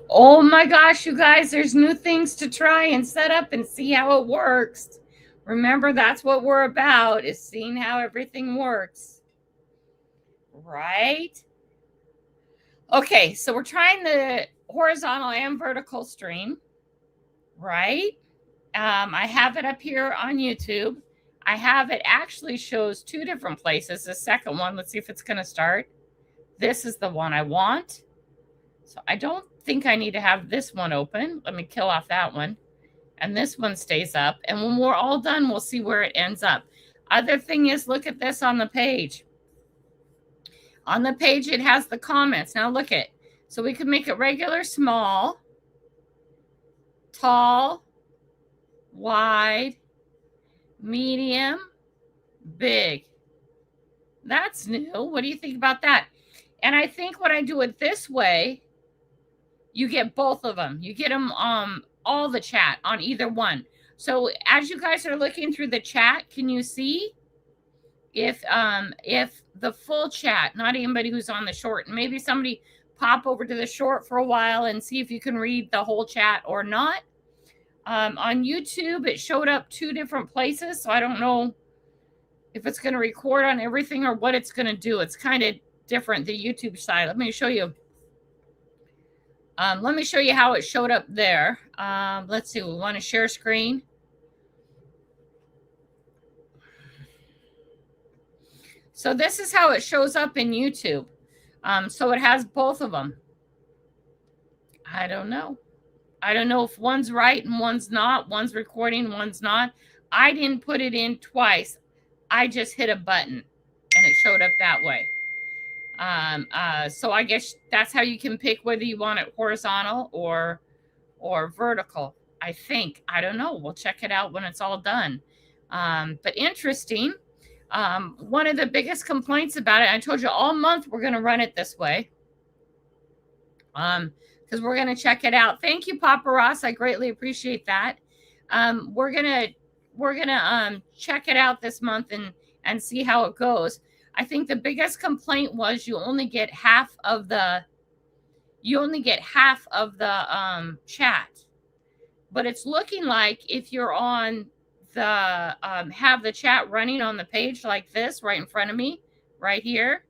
Oh my gosh, you guys, there's new things to try and set up and see how it works. Remember, that's what we're about, is seeing how everything works. Right? Okay, so we're trying the horizontal and vertical stream, right? I have it up here on YouTube. I have it actually shows two different places. The second one, let's see if it's going to start. This is the one I want. So I don't think I need to have this one open. Let me kill off that one. And this one stays up. And when we're all done, we'll see where it ends up. Other thing is, look at this on the page. On the page, it has the comments. Now look at, so we could make it regular, small, tall, wide, medium, big. That's new. What do you think about that? And I think when I do it this way, you get both of them. You get them all the chat on either one. So as you guys are looking through the chat, can you see if the full chat, not anybody who's on the short, and maybe somebody pop over to the short for a while and see if you can read the whole chat or not. On YouTube, it showed up two different places, so I don't know if it's going to record on everything or what it's going to do. It's kind of different, the YouTube side. Let me show you. Let me show you how it showed up there. Let's see. We want to share screen. So this is how it shows up in YouTube. So it has both of them. I don't know. I don't know if one's right and one's not. One's recording, one's not. I didn't put it in twice. I just hit a button and it showed up that way. So I guess that's how you can pick whether you want it horizontal or vertical. I think. I don't know. We'll check it out when it's all done. But interesting. One of the biggest complaints about it, I told you all month we're going to run it this way. Because we're going to check it out. Thank you, Papa Ross. I greatly appreciate that. We're gonna check it out this month and see how it goes. I think the biggest complaint was you only get half of the chat. But it's looking like if you're on the have the chat running on the page like this right in front of me, right here,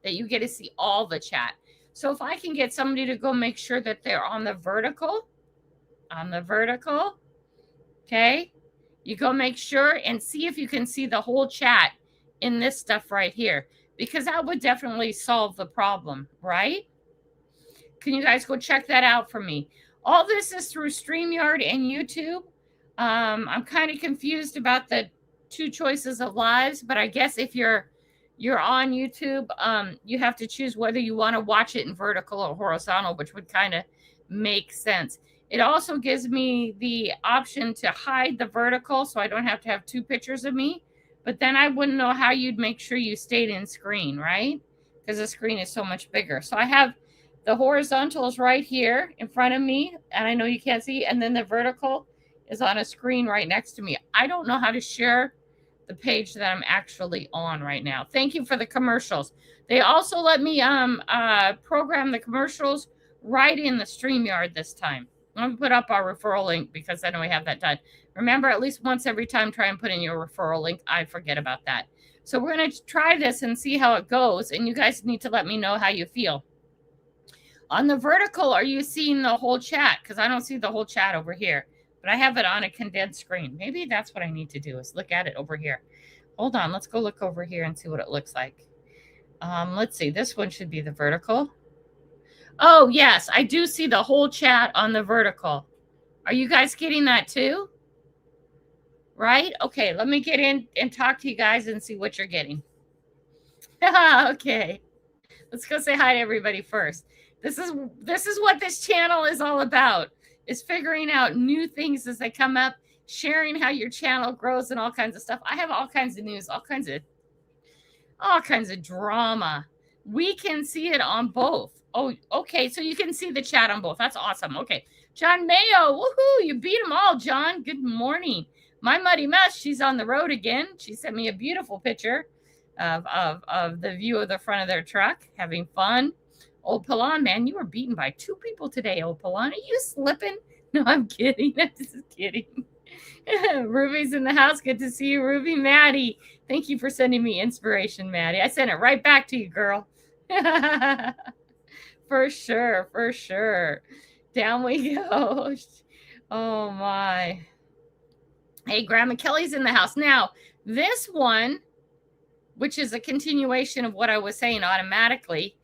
that you get to see all the chat. So if I can get somebody to go make sure that they're on the vertical, okay, you go make sure and see if you can see the whole chat in this stuff right here, because that would definitely solve the problem, right? Can you guys go check that out for me? All this is through StreamYard and YouTube. I'm kind of confused about the two choices of lives, but I guess if you're on YouTube, you have to choose whether you want to watch it in vertical or horizontal, which would kind of make sense. It also gives me the option to hide the vertical, so I don't have to have two pictures of me. But then I wouldn't know how you'd make sure you stayed in screen, right? Because the screen is so much bigger. So I have the horizontals right here in front of me, and I know you can't see, and then the vertical is on a screen right next to me. I don't know how to share the page that I'm actually on right now. Thank you for the commercials. They also let me program the commercials right in the StreamYard this time. I'm going to put up our referral link because I know we have that done. Remember, at least once every time, try and put in your referral link. I forget about that. So we're going to try this and see how it goes. And you guys need to let me know how you feel. On the vertical, are you seeing the whole chat? Because I don't see the whole chat over here. But I have it on a condensed screen. Maybe that's what I need to do is look at it over here. Hold on. Let's go look over here and see what it looks like. Let's see. This one should be the vertical. Oh, yes. I do see the whole chat on the vertical. Are you guys getting that too? Right? Okay. Let me get in and talk to you guys and see what you're getting. Okay. Let's go say hi to everybody first. This is what this channel is all about. Is figuring out new things as they come up, sharing how your channel grows and all kinds of stuff. I have all kinds of news, all kinds of drama. We can see it on both. Oh, okay. So you can see the chat on both. That's awesome. Okay. John Mayo. Woohoo. You beat them all, John. Good morning. My Muddy Mess. She's on the road again. She sent me a beautiful picture of the view of the front of their truck, having fun. Old Pilon, man, you were beaten by 2 people today, Old Pilon. Are you slipping? No, I'm kidding. I'm just kidding. Ruby's in the house. Good to see you, Ruby. Maddie, thank you for sending me inspiration, Maddie. I sent it right back to you, girl. For sure, for sure. Down we go. Oh, my. Hey, Grandma Kelly's in the house. Now, this one, which is a continuation of what I was saying automatically,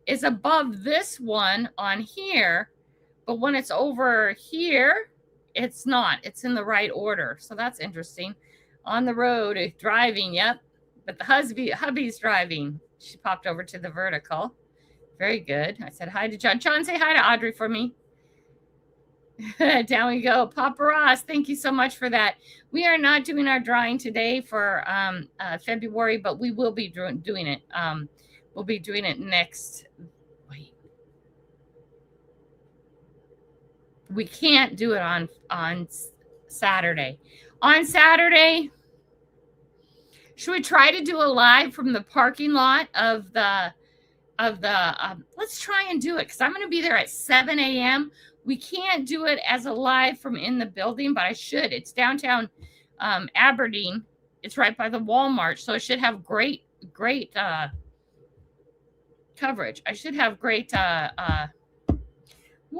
is above this one on here. But when it's over here, it's not. It's in the right order. So that's interesting. On the road, driving, yep. But the hubby's driving. She popped over to the vertical. Very good. I said hi to John. John, say hi to Audrey for me. Down we go. Papa Ross, thank you so much for that. We are not doing our drawing today for February, but we will be doing it. We'll be doing it next. Wait. We can't do it on Saturday. On Saturday, should we try to do a live from the parking lot of the let's try and do it, because I'm going to be there at 7 a.m. We can't do it as a live from in the building, but I should. It's downtown Aberdeen. It's right by the Walmart, so it should have great coverage. I should have great what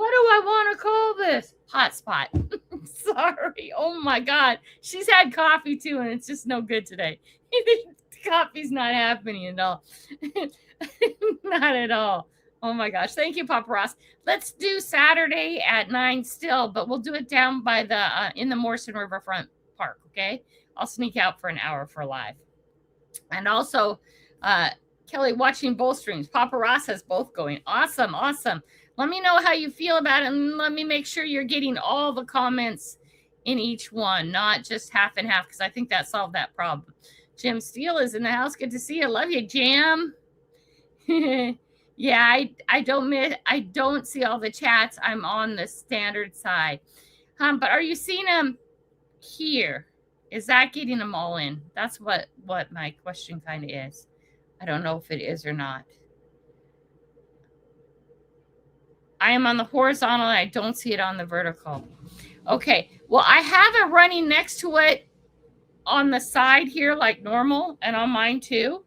do I want to call this? Hotspot. Sorry. Oh my God. She's had coffee too, and it's just no good today. Coffee's not happening at all. Not at all. Oh my gosh. Thank you, Papa Ross. Let's do Saturday at 9 still, but we'll do it down by the in the Morrison Riverfront Park. Okay. I'll sneak out for an hour for live. And also, Kelly, watching both streams. Papa Ross has both going. Awesome. Awesome. Let me know how you feel about it, and let me make sure you're getting all the comments in each one, not just half and half, because I think that solved that problem. Jim Steele is in the house. Good to see you. Love you, Jim. Yeah, I don't see all the chats. I'm on the standard side. But are you seeing them here? Is that getting them all in? That's what my question kind of is. I don't know if it is or not. I am on the horizontal and I don't see it on the vertical. Okay, well, I have it running next to it on the side here like normal, and on mine too.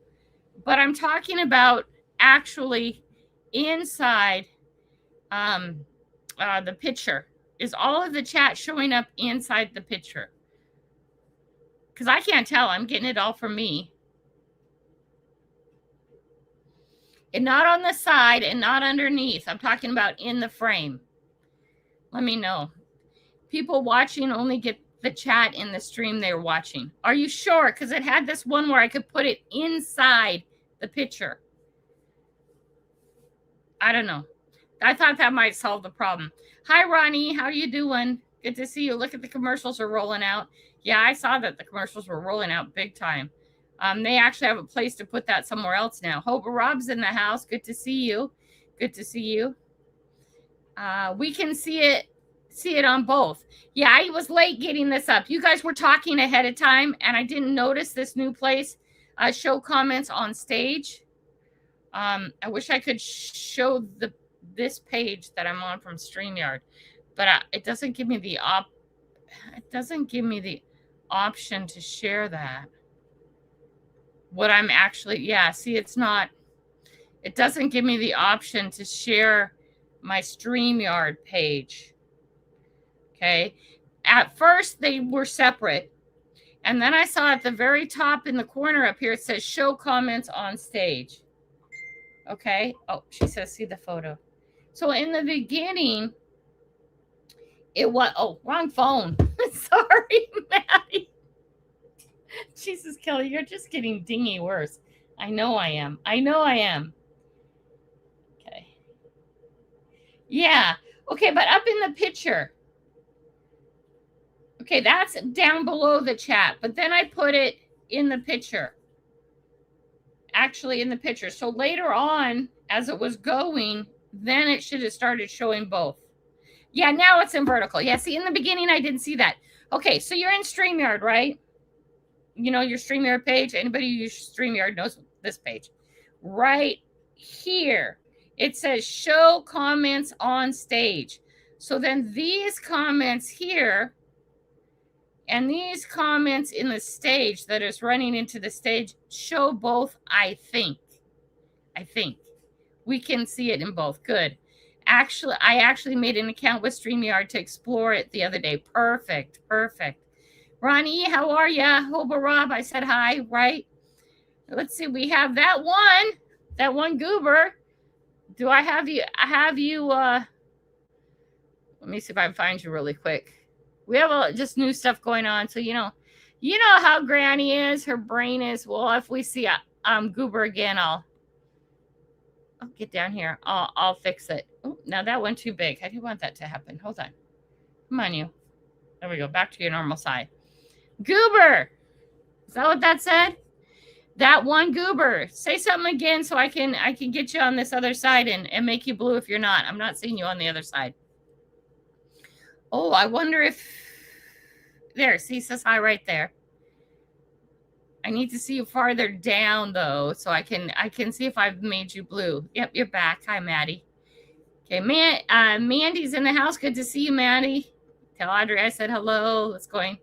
But I'm talking about actually inside the picture. Is all of the chat showing up inside the picture? Because I can't tell. I'm getting it all from me. And not on the side and not underneath. I'm talking about in the frame. Let me know. People watching only get the chat in the stream they're watching. Are you sure? Because it had this one where I could put it inside the picture. I don't know. I thought that might solve the problem. Hi, Ronnie. How are you doing? Good to see you. Look at the commercials are rolling out. Yeah, I saw that the commercials were rolling out big time. They actually have a place to put that somewhere else now. Hope Rob's in the house. Good to see you. Good to see you. We can see it on both. Yeah, I was late getting this up. You guys were talking ahead of time, and I didn't notice this new place. Show comments on stage. I wish I could show this page that I'm on from StreamYard, but it doesn't give me the option to share that. What I'm actually, yeah, see, it doesn't give me the option to share my StreamYard page. Okay. At first they were separate. And then I saw at the very top in the corner up here, it says show comments on stage. Okay. Oh, she says, see the photo. So in the beginning, it was, oh, wrong phone. Sorry, Maddie. Jesus, Kelly, you're just getting dingy worse. I know I am. Okay. Yeah. Okay, but up in the picture. Okay, that's down below the chat, but then I put it in the picture. Actually in the picture. So later on, as it was going, then it should have started showing both. Yeah, now it's in vertical. Yeah, see, in the beginning, I didn't see that. Okay, so you're in StreamYard, right? You know your StreamYard page. Anybody who uses StreamYard knows this page. Right here It says show comments on stage. So then these comments here and these comments in the stage that is running into the stage show both, I think. We can see it in both. Good. Actually, I actually made an account with StreamYard to explore it the other day. Perfect. Ronnie, how are ya? Hoba Rob, I said hi, right? Let's see, we have that one goober. Do I have you, let me see if I can find you really quick. We have just new stuff going on, so you know how Granny is. Her brain is, well, if we see a goober again, I'll get down here. I'll fix it. Oh, now that went too big. I didn't want that to happen. Hold on. Come on, you. There we go. Back to your normal side. Goober. Is that what that said? That one goober. Say something again so I can get you on this other side and make you blue if you're not. I'm not seeing you on the other side. Oh, I wonder if... There, see, says hi right there. I need to see you farther down, though, so I can see if I've made you blue. Yep, you're back. Hi, Maddie. Okay, Mandy's in the house. Good to see you, Maddie. Tell Audrey I said hello. It's going.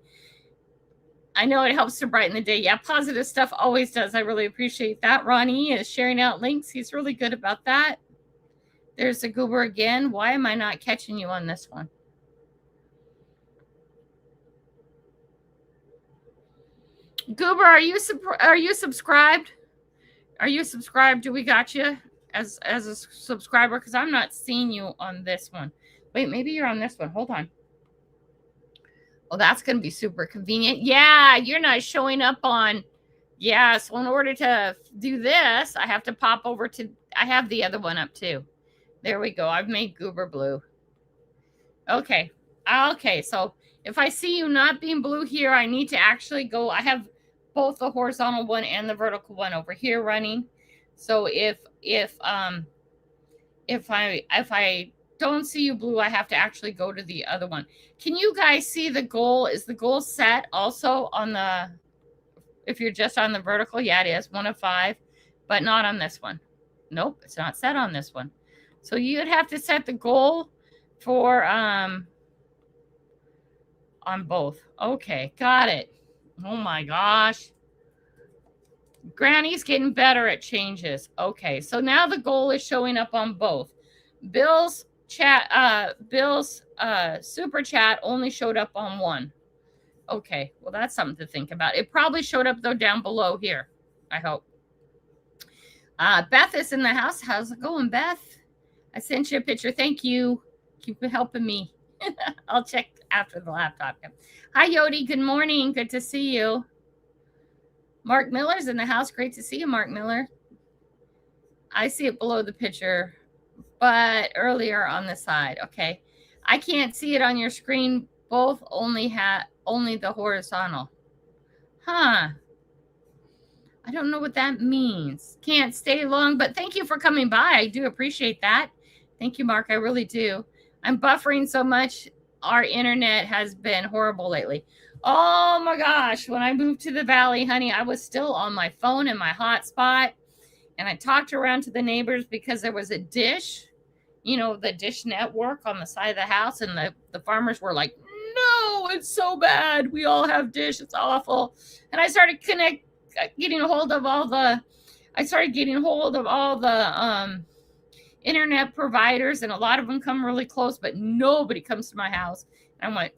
I know it helps to brighten the day. Yeah, positive stuff always does. I really appreciate that. Ronnie is sharing out links. He's really good about that. There's the goober again. Why am I not catching you on this one? Goober, are you subscribed? Are you subscribed? Do we got you as a subscriber? Because I'm not seeing you on this one. Wait, maybe you're on this one. Hold on. Oh, that's going to be super convenient. Yeah, you're not showing up on. Yeah, so in order to do this, I have to pop over to. I have the other one up too. There we go. I've made goober blue. Okay. Okay, so if I see you not being blue here, I need to actually go. I have both the horizontal one and the vertical one over here running. So if I don't see you blue, I have to actually go to the other one. Can you guys see the goal? Is the goal set also on the, if you're just on the vertical? Yeah, it is 1 of 5, but not on this one. Nope, it's not set on this one. So you'd have to set the goal for on both. Okay, got it. Oh my gosh. Granny's getting better at changes. Okay, so now the goal is showing up on both. Bill's super chat only showed up on one. Okay, well, that's something to think about. It probably showed up, though, down below here, I hope. Beth is in the house. How's it going, Beth? I sent you a picture. Thank you. Keep helping me. I'll check after the laptop. Hi, Yodi. Good morning. Good to see you. Mark Miller's in the house. Great to see you, Mark Miller. I see it below the picture, but earlier on the side. Okay. I can't see it on your screen. Both only the horizontal. Huh. I don't know what that means. Can't stay long, but thank you for coming by. I do appreciate that. Thank you, Mark. I really do. I'm buffering so much. Our internet has been horrible lately. Oh my gosh. When I moved to the valley, honey, I was still on my phone and my hotspot. And I talked around to the neighbors because there was a dish, you know, the dish network on the side of the house. And the farmers were like, no, it's so bad. We all have dish. It's awful. And I started getting a hold of all the internet providers, and a lot of them come really close, but nobody comes to my house. And I went,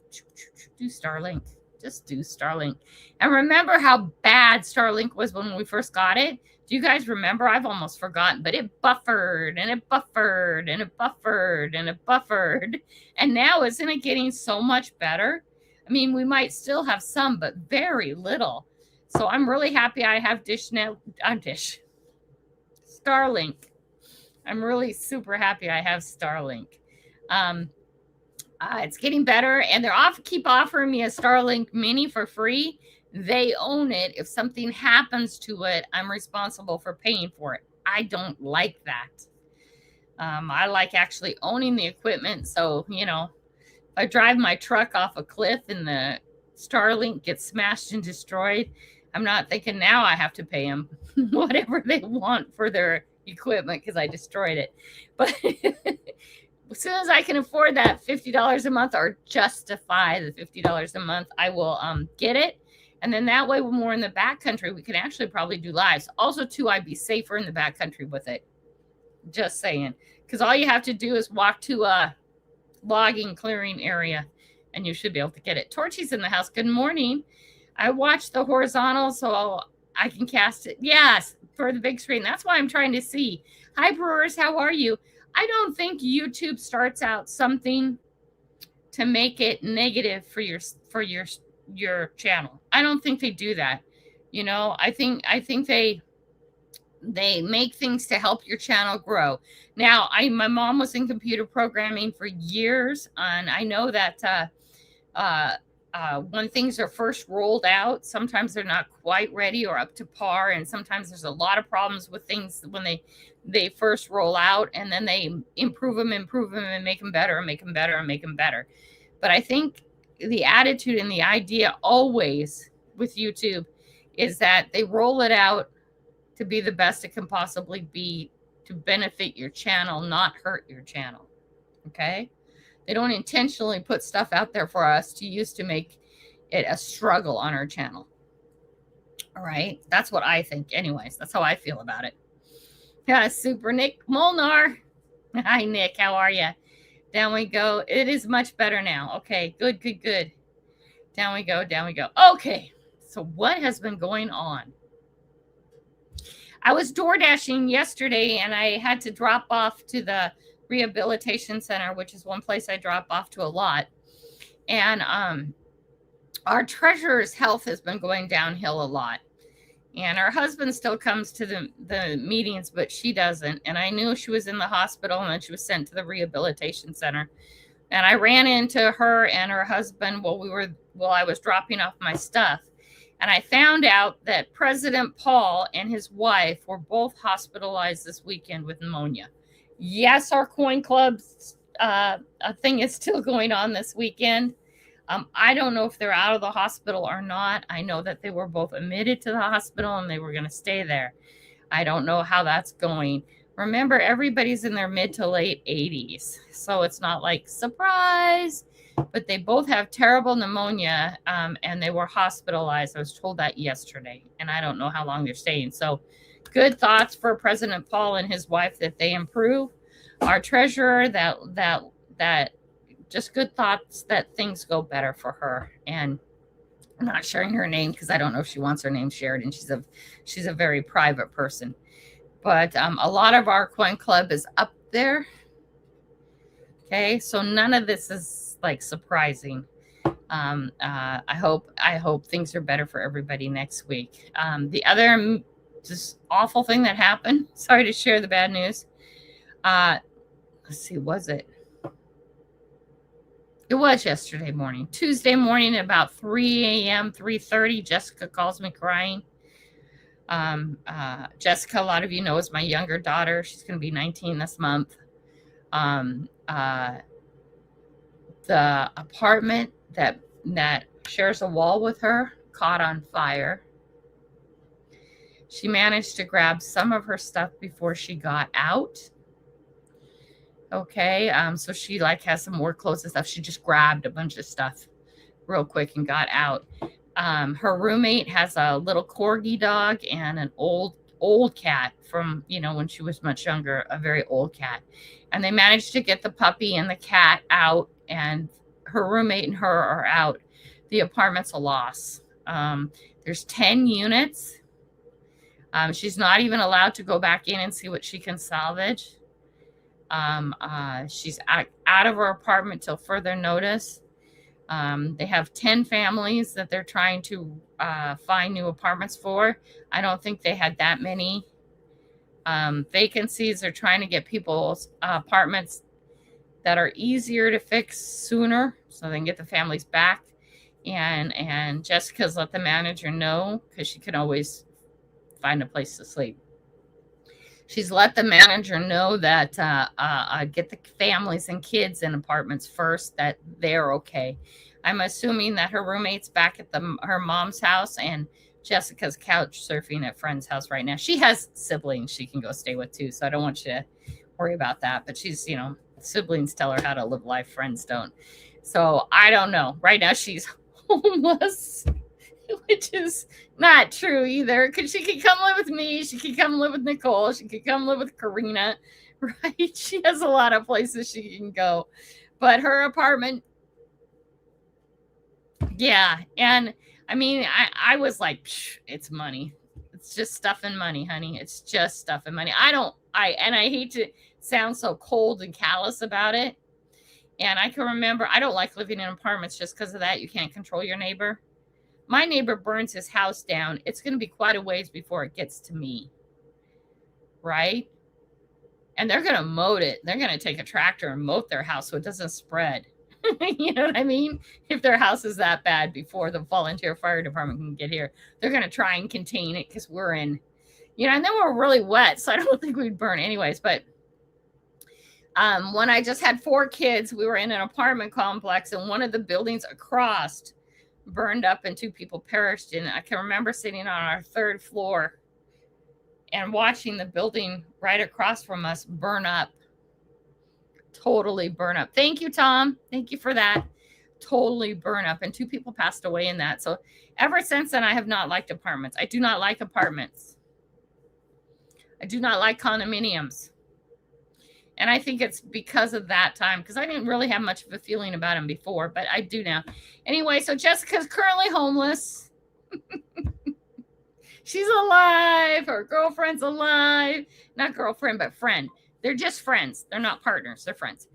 do Starlink. Just do Starlink. And remember how bad Starlink was when we first got it? Do you guys remember? I've almost forgotten, but it buffered and it buffered and it buffered and it buffered. And now isn't it getting so much better? I mean, we might still have some, but very little. So I'm really happy I have Starlink. I'm really super happy I have Starlink. It's getting better, and they're keep offering me a Starlink Mini for free. They own it. If something happens to it, I'm responsible for paying for it. I don't like that. I like actually owning the equipment. So, you know, if I drive my truck off a cliff and the Starlink gets smashed and destroyed, I'm not thinking now I have to pay them whatever they want for their equipment because I destroyed it. But as soon as I can afford that $50 a month or justify the $50 a month, I will get it. And then that way, when we're in the backcountry, we can actually probably do lives. Also, too, I'd be safer in the backcountry with it. Just saying. Because all you have to do is walk to a logging clearing area, and you should be able to get it. Torchy's in the house. Good morning. I watched the horizontal so I can cast it. Yes, for the big screen. That's why I'm trying to see. Hi, Brewers. How are you? I don't think YouTube starts out something to make it negative for your channel. I don't think they do that. You know, I think they make things to help your channel grow. Now, my mom was in computer programming for years, and I know that when things are first rolled out, sometimes they're not quite ready or up to par, and sometimes there's a lot of problems with things when they first roll out, and then they improve them and make them better and make them better and make them better. But I think the attitude and the idea always with YouTube is that they roll it out to be the best it can possibly be, to benefit your channel, not hurt your channel. Okay? They don't intentionally put stuff out there for us to use to make it a struggle on our channel. All right? That's what I think. Anyways, that's how I feel about it. Yeah, Super Nick Molnar. Hi, Nick. How are you? Down we go. It is much better now. Okay, good. Down we go. Okay, so what has been going on? I was door dashing yesterday, and I had to drop off to the rehabilitation center, which is one place I drop off to a lot. And our treasurer's health has been going downhill a lot. And her husband still comes to the meetings, but she doesn't. And I knew she was in the hospital, and then she was sent to the rehabilitation center. And I ran into her and her husband while I was dropping off my stuff. And I found out that President Paul and his wife were both hospitalized this weekend with pneumonia. Yes, our coin club thing is still going on this weekend. I don't know if they're out of the hospital or not. I know that they were both admitted to the hospital and they were going to stay there. I don't know how that's going. Remember, everybody's in their mid to late 80s. So it's not like surprise, but they both have terrible pneumonia and they were hospitalized. I was told that yesterday, and I don't know how long they're staying. So good thoughts for President Paul and his wife that they improve. Our treasurer, that just good thoughts that things go better for her. And I'm not sharing her name because I don't know if she wants her name shared, and she's a very private person. But a lot of our coin club is up there. Okay, so none of this is like surprising. I hope things are better for everybody next week. The other just awful thing that happened. Sorry to share the bad news. Let's see, was it? It was yesterday morning. Tuesday morning at about 3 a.m., 3:30, Jessica calls me crying. Jessica, a lot of you know, is my younger daughter. She's going to be 19 this month. The apartment that shares a wall with her caught on fire. She managed to grab some of her stuff before she got out. Okay, so she has some work clothes and stuff. She just grabbed a bunch of stuff real quick and got out. Her roommate has a little corgi dog and an old cat from, when she was much younger, a very old cat. And they managed to get the puppy and the cat out, and her roommate and her are out. The apartment's a loss. There's 10 units. She's not even allowed to go back in and see what she can salvage. She's out of her apartment till further notice. They have 10 families that they're trying to find new apartments for. I don't think they had that many vacancies. They're trying to get people's apartments that are easier to fix sooner so they can get the families back. And Jessica's let the manager know, because she can always find a place to sleep. She's let the manager know that get the families and kids in apartments first, that they're okay. I'm assuming that her roommate's back at her mom's house, and Jessica's couch surfing at friend's house right now. She has siblings she can go stay with too, so I don't want you to worry about that. But she's, siblings tell her how to live life, friends don't. So I don't know. Right now she's homeless, which is not true either, because she could come live with me. She could come live with Nicole. She could come live with Karina, right? She has a lot of places she can go. But her apartment, yeah. And I mean, I was like, it's money. It's just stuff and money, honey. It's just stuff and money. I hate to sound so cold and callous about it. And I can remember, I don't like living in apartments just because of that. You can't control your neighbor. My neighbor burns his house down. It's going to be quite a ways before it gets to me. Right? And they're going to moat it. They're going to take a tractor and moat their house so it doesn't spread. You know what I mean? If their house is that bad before the volunteer fire department can get here, they're going to try and contain it because we're in, and then we're really wet. So I don't think we'd burn anyways. But when I just had 4 kids, we were in an apartment complex and one of the buildings across burned up and 2 people perished. And I can remember sitting on our 3rd floor and watching the building right across from us burn up. Totally burn up. Thank you, Tom. Thank you for that. Totally burn up. And 2 people passed away in that. So ever since then, I have not liked apartments. I do not like apartments. I do not like condominiums. And I think it's because of that time, because I didn't really have much of a feeling about them before, but I do now. Anyway, so Jessica's currently homeless. She's alive. Her girlfriend's alive. Not girlfriend, but friend. They're just friends. They're not partners. They're friends.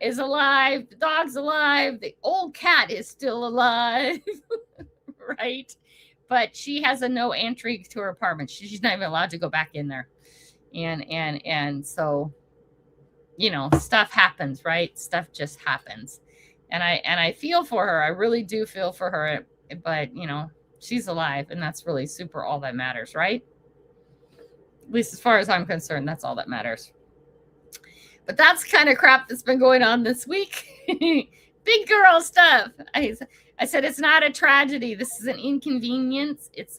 Is alive. The dog's alive. The old cat is still alive. Right? But she has a no entry to her apartment. She's not even allowed to go back in there. And so, stuff happens, right? Stuff just happens. And I feel for her. I really do feel for her. But, she's alive. And that's really super all that matters, right? At least as far as I'm concerned, that's all that matters. But that's kind of crap that's been going on this week. Big girl stuff. I said it's not a tragedy. This is an inconvenience. It's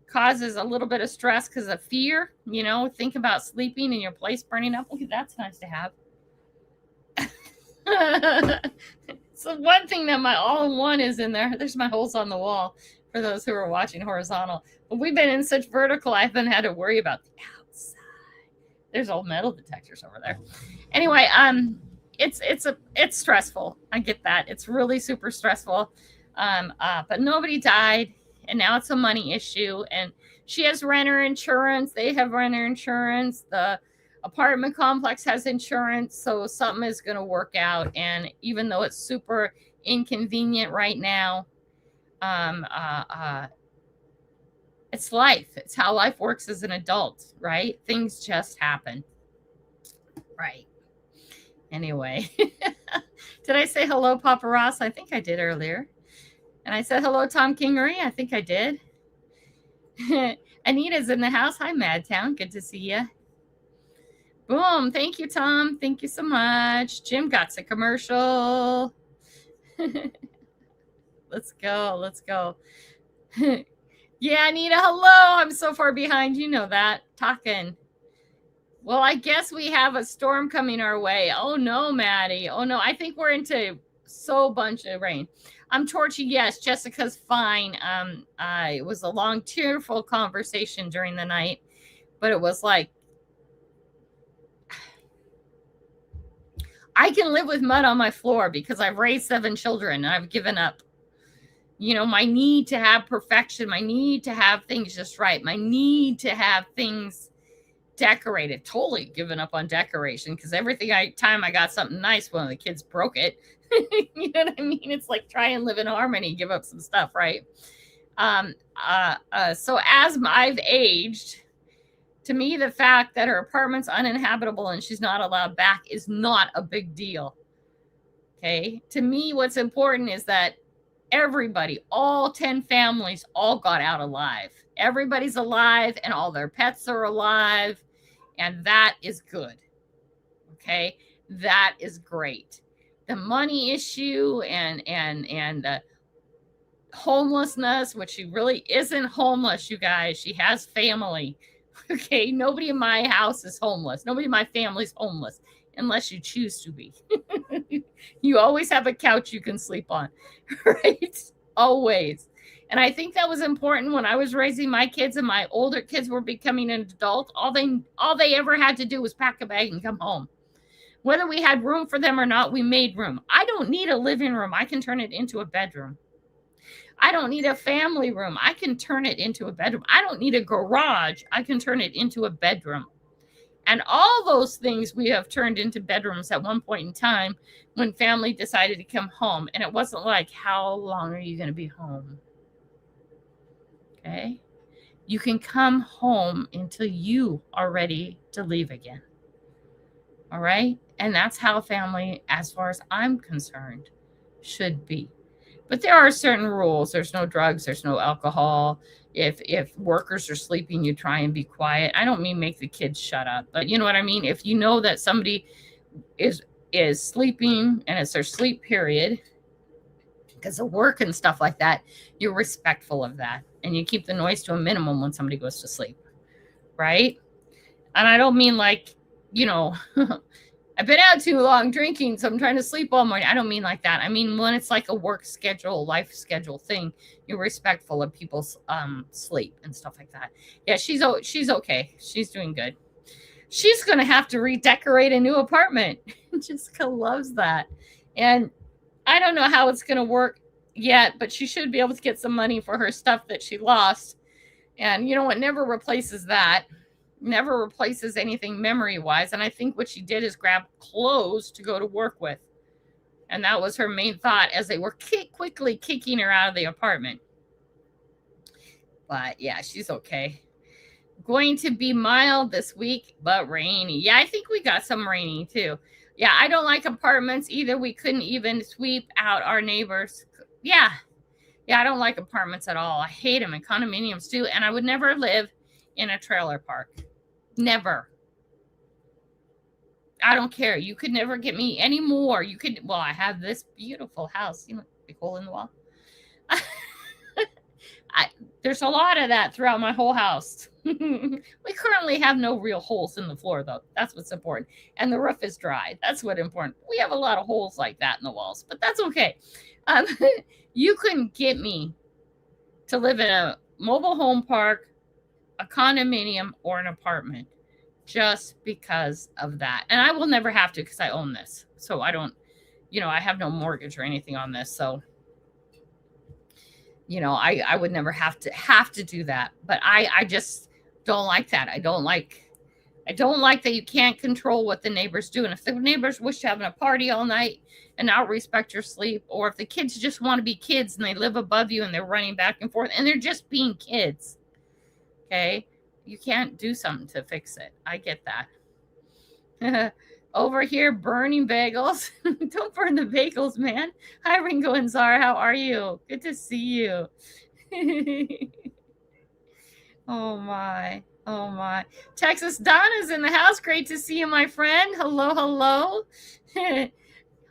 causes a little bit of stress because of fear. Think about sleeping and your place burning up. Look, that's nice to have. So one thing that my all-in-one is in there. There's my holes on the wall for those who are watching horizontal. But we've been in such vertical, I haven't had to worry about the outside. There's old metal detectors over there. Anyway, it's stressful. I get that. It's really super stressful. But nobody died, and now it's a money issue. And she has renter insurance. They have renter insurance. The apartment complex has insurance, so something is going to work out. And even though it's super inconvenient right now, it's life. It's how life works as an adult, right? Things just happen. Right. Anyway, did I say hello, Papa Ross? I think I did earlier. And I said hello, Tom Kingery. I think I did. Anita's in the house. Hi, Madtown. Good to see you. Boom. Thank you, Tom. Thank you so much. Jim got a commercial. Let's go. Let's go. Yeah, Anita, hello. I'm so far behind. You know that. Talking. Well, I guess we have a storm coming our way. Oh, no, Maddie. Oh, no. I think we're into so bunch of rain. I'm Torchy. Yes, Jessica's fine. It was a long, tearful conversation during the night. But it was like, I can live with mud on my floor because I've raised 7 children and I've given up. My need to have perfection, my need to have things just right, my need to have things decorated. Totally given up on decoration because time I got something nice, one of the kids broke it. You know what I mean? It's like try and live in harmony, give up some stuff, right? So as I've aged, to me, the fact that her apartment's uninhabitable and she's not allowed back is not a big deal. Okay? To me, what's important is that everybody, all 10 families, all got out alive. Everybody's alive and all their pets are alive. And that is good. Okay? That is great. The money issue and homelessness, which she really isn't homeless, you guys. She has family. Okay, nobody in my house is homeless. Nobody in my family's homeless unless you choose to be. You always have a couch you can sleep on, right? Always. And I think that was important when I was raising my kids and my older kids were becoming an adult. All they ever had to do was pack a bag and come home. Whether we had room for them or not, we made room. I don't need a living room. I can turn it into a bedroom. I don't need a family room. I can turn it into a bedroom. I don't need a garage. I can turn it into a bedroom. And all those things we have turned into bedrooms at one point in time when family decided to come home. And it wasn't like, how long are you going to be home? Okay. You can come home until you are ready to leave again. All right. And that's how family, as far as I'm concerned, should be. But there are certain rules. There's no drugs. There's no alcohol. If workers are sleeping, you try and be quiet. I don't mean make the kids shut up, but you know what I mean? If you know that somebody is sleeping and it's their sleep period because of work and stuff like that, you're respectful of that. And you keep the noise to a minimum when somebody goes to sleep, right? And I don't mean like, I've been out too long drinking, so I'm trying to sleep all morning. I don't mean like that. I mean, when it's like a work schedule, life schedule thing, you're respectful of people's sleep and stuff like that. Yeah, she's okay. She's doing good. She's going to have to redecorate a new apartment. Jessica loves that. And I don't know how it's going to work yet, but she should be able to get some money for her stuff that she lost. And you know what? Never replaces that. Never replaces anything memory-wise. And I think what she did is grab clothes to go to work with. And that was her main thought as they were quickly kicking her out of the apartment. But yeah, she's okay. Going to be mild this week, but rainy. Yeah, I think we got some rainy too. Yeah, I don't like apartments either. We couldn't even sweep out our neighbors. Yeah, I don't like apartments at all. I hate them, and condominiums too. And I would never live in a trailer park. Never. I don't care. You could never get me any more. I have this beautiful house, big hole in the wall. There's a lot of that throughout my whole house. We currently have no real holes in the floor, though. That's what's important. And the roof is dry. That's what's important. We have a lot of holes like that in the walls, but that's okay. You couldn't get me to live in a mobile home park, a condominium, or an apartment just because of that. And I will never have to because I own this. So I don't, I have no mortgage or anything on this. So, I would never have to do that. But I just don't like that. I don't like that you can't control what the neighbors do. And if the neighbors wish to having a party all night and not respect your sleep, or if the kids just want to be kids and they live above you and they're running back and forth and they're just being kids, okay, you can't do something to fix it. I get that. Over here, burning bagels. Don't burn the bagels, man. Hi, Ringo and Zara. How are you? Good to see you. Oh, my. Texas Donna's in the house. Great to see you, my friend. Hello.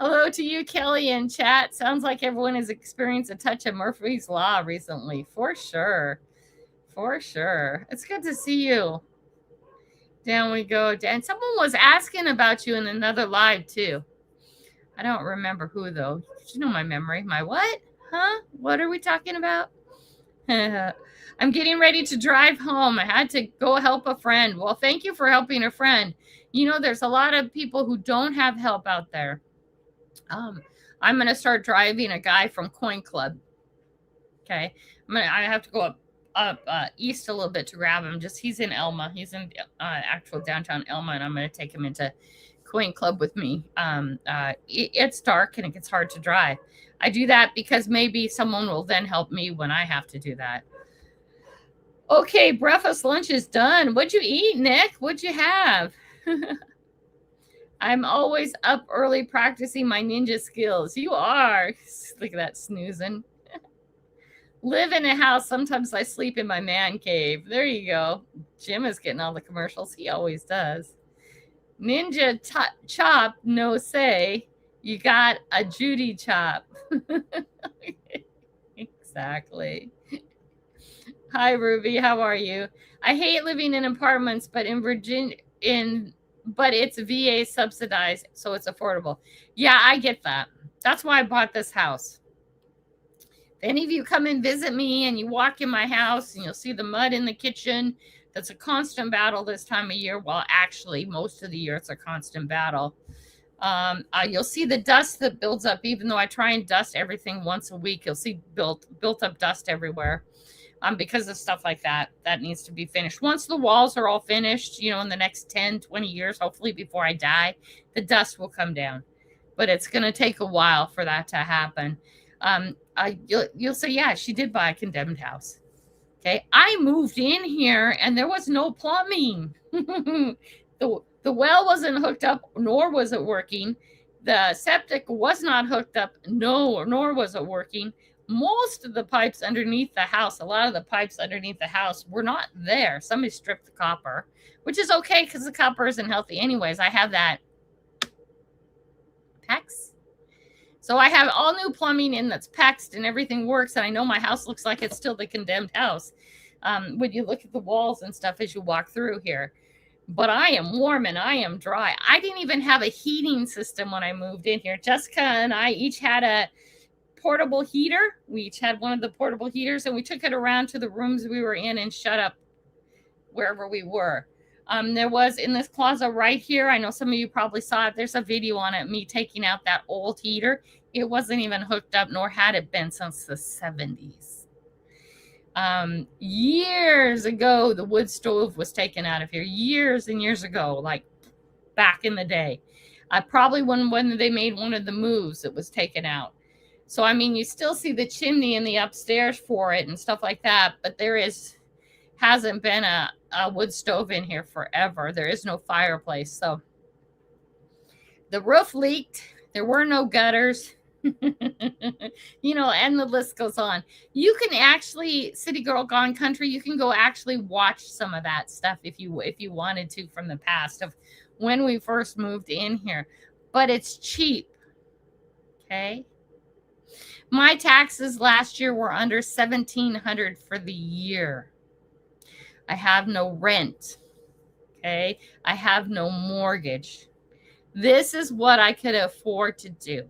Hello to you, Kelly, in chat. Sounds like everyone has experienced a touch of Murphy's Law recently. For sure. It's good to see you. Down we go. Dan, someone was asking about you in another live too. I don't remember who though. You know my memory. My what? Huh? What are we talking about? I'm getting ready to drive home. I had to go help a friend. Well, thank you for helping a friend. There's a lot of people who don't have help out there. I'm going to start driving a guy from Coin Club. Okay. I have to go up east a little bit to grab him. He's in Elma. He's in actual downtown Elma, and I'm going to take him into Coin Club with me. It's dark and it gets hard to drive. I do that because maybe someone will then help me when I have to do that. Okay, breakfast lunch is done. What'd you eat, Nick? What'd you have? I'm always up early practicing my ninja skills. You are. Look at that snoozing. Live in a house. Sometimes I sleep in my man cave. There you go. Jim is getting all the commercials. He always does. Ninja chop, no say. You got a Judy chop. Exactly. Exactly. Hi, Ruby. How are you? I hate living in apartments, but in Virginia, but it's VA subsidized, so it's affordable. Yeah, I get that. That's why I bought this house. If any of you come and visit me and you walk in my house and you'll see the mud in the kitchen, that's a constant battle this time of year. Well, actually, most of the year it's a constant battle. You'll see the dust that builds up, even though I try and dust everything once a week. You'll see built up dust everywhere. Because of stuff like that needs to be finished. Once the walls are all finished, in the next 10, 20 years, hopefully before I die, the dust will come down. But it's going to take a while for that to happen. You'll say, yeah, she did buy a condemned house. Okay, I moved in here and there was no plumbing. The well wasn't hooked up, nor was it working. The septic was not hooked up, nor was it working. Most of the pipes underneath the house, a lot of the pipes underneath the house were not there. Somebody stripped the copper, which is okay because the copper isn't healthy anyways. I have that PEX. So I have all new plumbing in that's PEXed and everything works. And I know my house looks like it's still the condemned house when you look at the walls and stuff as you walk through here. But I am warm and I am dry. I didn't even have a heating system when I moved in here. Jessica and I each had a portable heater. We each had one of the portable heaters and we took it around to the rooms we were in and shut up wherever we were. There was in this closet right here, I know some of you probably saw it, there's a video on it, me taking out that old heater. It wasn't even hooked up, nor had it been since the 70s. Years ago, the wood stove was taken out of here, years and years ago, like back in the day. Probably when they made one of the moves, it was taken out. So, I mean, you still see the chimney in the upstairs for it and stuff like that, but hasn't been a wood stove in here forever. There is no fireplace. So the roof leaked. There were no gutters, and the list goes on. You can actually, City Girl Gone Country, you can go actually watch some of that stuff if you wanted to from the past of when we first moved in here. But it's cheap. Okay. My taxes last year were under $1,700 for the year. I have no rent. Okay. I have no mortgage. This is what I could afford to do.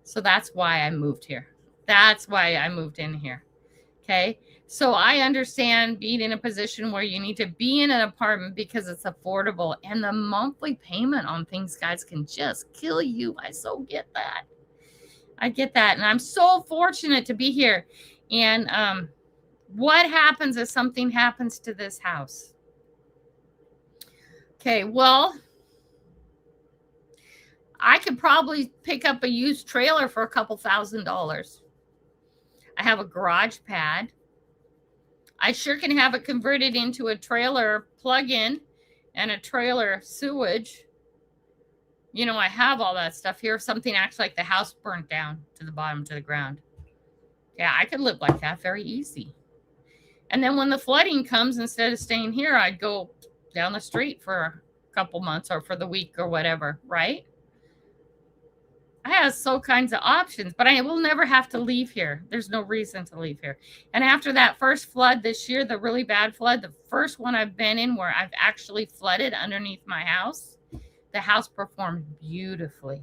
So that's why I moved here. That's why I moved in here. Okay. So I understand being in a position where you need to be in an apartment because it's affordable. And the monthly payment on things, guys, can just kill you. I so get that. I get that. And I'm so fortunate to be here. And what happens if something happens to this house? Okay, well, I could probably pick up a used trailer for a couple $1,000s. I have a garage pad. I sure can have it converted into a trailer plug-in and a trailer sewage. I have all that stuff here. If something acts like the house burnt down to the bottom, to the ground. Yeah, I could live like that very easy. And then when the flooding comes, instead of staying here, I'd go down the street for a couple months or for the week or whatever, right? I have so kinds of options, but I will never have to leave here. There's no reason to leave here. And after that first flood this year, the really bad flood, the first one I've been in where I've actually flooded underneath my house, the house performed beautifully.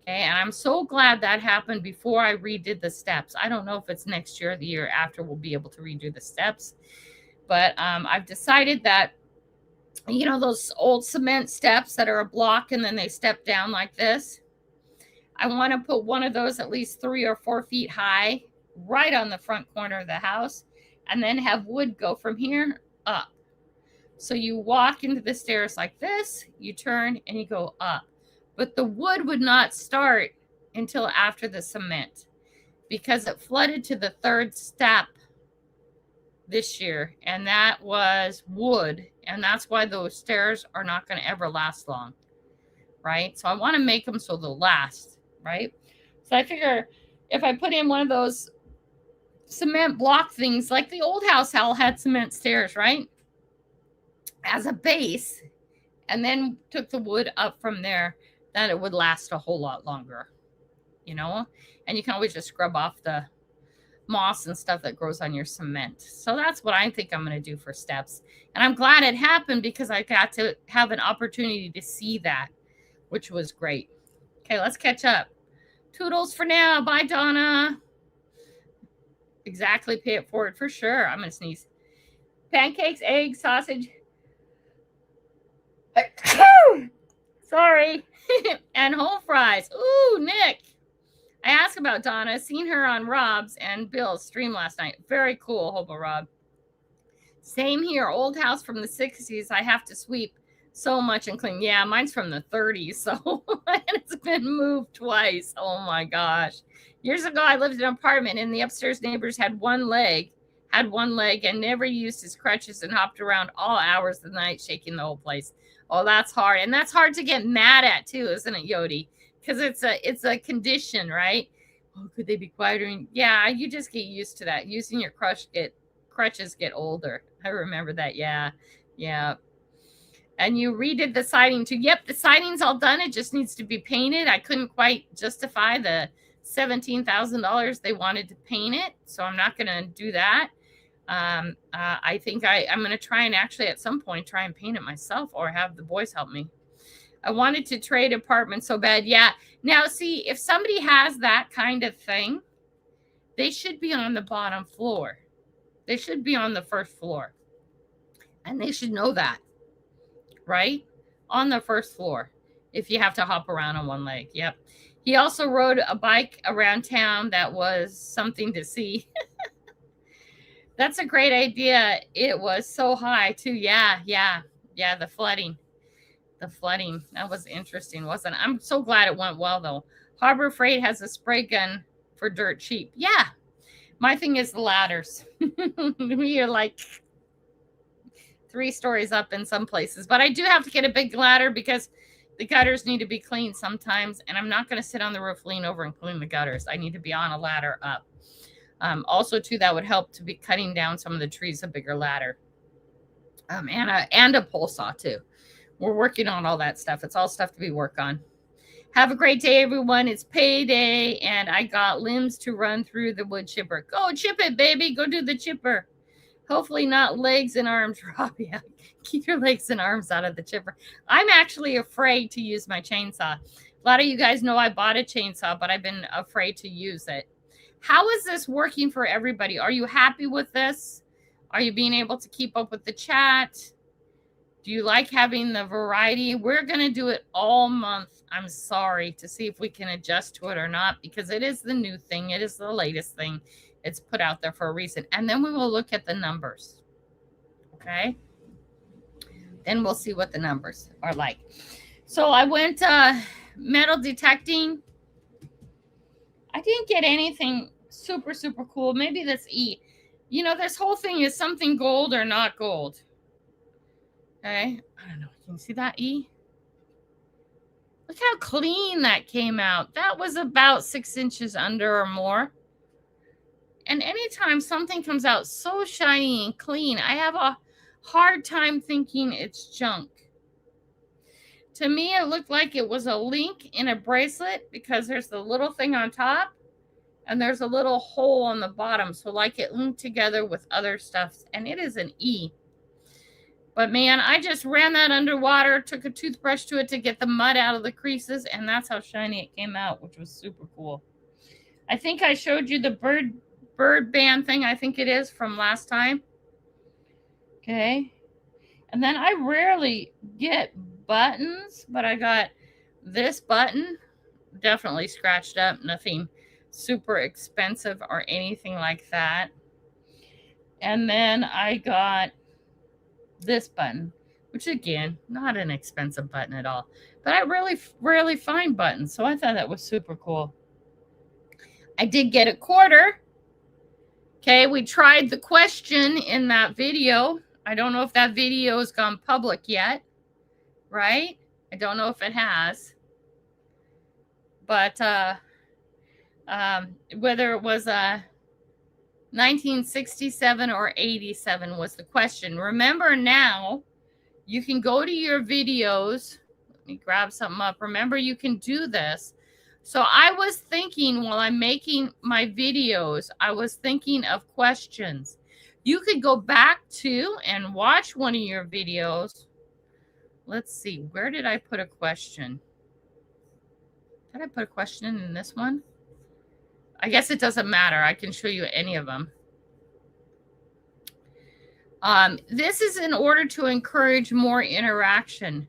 Okay, and I'm so glad that happened before I redid the steps. I don't know if it's next year or the year after we'll be able to redo the steps. But I've decided that, those old cement steps that are a block and then they step down like this, I want to put one of those at least 3 or 4 feet high right on the front corner of the house and then have wood go from here up. So you walk into the stairs like this, you turn and you go up. But the wood would not start until after the cement because it flooded to the 3rd step this year. And that was wood. And that's why those stairs are not going to ever last long. Right? So I want to make them so they'll last. Right? So I figure if I put in one of those cement block things, like the old house all had cement stairs, right? As a base, and then took the wood up from there, then it would last a whole lot longer, And you can always just scrub off the moss and stuff that grows on your cement. So that's what I think I'm going to do for steps. And I'm glad it happened because I got to have an opportunity to see that, which was great. Okay, let's catch up. Toodles for now. Bye, Donna. Exactly. Pay it forward for sure. I'm going to sneeze. Pancakes, eggs, sausage. Sorry. And whole fries. Ooh, Nick. I asked about Donna. Seen her on Rob's and Bill's stream last night. Very cool, Hobo Rob. Same here. Old house from the 60s. I have to sweep so much and clean. Yeah, mine's from the 30s, so and it's been moved twice. Oh my gosh. Years ago, I lived in an apartment and the upstairs neighbors had one leg and never used his crutches and hopped around all hours of the night, shaking the whole place. Oh, that's hard. And that's hard to get mad at too, isn't it, Yodi? Because it's a condition, right? Oh, could they be quieter? Yeah, you just get used to that. Using your crutches get older. I remember that. Yeah. And you redid the siding too. Yep, the siding's all done. It just needs to be painted. I couldn't quite justify the $17,000 they wanted to paint it, so I'm not going to do that. I think I'm going to try and actually at some point try and paint it myself or have the boys help me. I wanted to trade apartments so bad. Yeah. Now, see, if somebody has that kind of thing, they should be on the bottom floor. They should be on the first floor. And they should know that, right? On the first floor, if you have to hop around on one leg. Yep. He also rode a bike around town. That was something to see. That's a great idea. It was so high, too. Yeah, the flooding. That was interesting, wasn't it? I'm so glad it went well, though. Harbor Freight has a spray gun for dirt cheap. Yeah. My thing is the ladders. We are like 3 stories up in some places. But I do have to get a big ladder because the gutters need to be cleaned sometimes. And I'm not going to sit on the roof, lean over and clean the gutters. I need to be on a ladder up. Also, too, that would help to be cutting down some of the trees, a bigger ladder. And a pole saw, too. We're working on all that stuff. It's all stuff to be worked on. Have a great day, everyone. It's payday, and I got limbs to run through the wood chipper. Go chip it, baby. Go do the chipper. Hopefully not legs and arms, Robbie. Keep your legs and arms out of the chipper. I'm actually afraid to use my chainsaw. A lot of you guys know I bought a chainsaw, but I've been afraid to use it. How is this working for everybody? Are you happy with this? Are you being able to keep up with the chat? Do you like having the variety? We're going to do it all month. I'm sorry, to see if we can adjust to it or not, because it is the new thing. It is the latest thing. It's put out there for a reason. And then we will look at the numbers. Okay? Then we'll see what the numbers are like. So I went metal detecting. I didn't get anything super, super cool. Maybe that's E. You know, this whole thing is something gold or not gold. Okay, I don't know. Can you see that E? Look how clean that came out. That was about 6 inches under or more. And anytime something comes out so shiny and clean, I have a hard time thinking it's junk. To me, it looked like it was a link in a bracelet because there's the little thing on top and there's a little hole on the bottom. So like it linked together with other stuff, and it is an E. But man, I just ran that underwater, took a toothbrush to it to get the mud out of the creases, and that's how shiny it came out, which was super cool. I think I showed you the bird band thing, I think it is, from last time. Okay. And then I rarely get buttons, but I got this button, definitely scratched up, nothing super expensive or anything like that. And then I got this button, which again, not an expensive button at all, but I really rarely find buttons, so I thought that was super cool. I did get a quarter. Okay, we tried the question in that video. I don't know if that video has gone public yet, right? I don't know if it has, but whether it was 1967 or 87 was the question. Remember, now you can go to your videos. Let me grab something up. Remember, you can do this. So I was thinking while I'm making my videos, I was thinking of questions. You could go back to and watch one of your videos. Let's see, where did I put a question? Did I put a question in this one? I guess it doesn't matter. I can show you any of them. This is in order to encourage more interaction.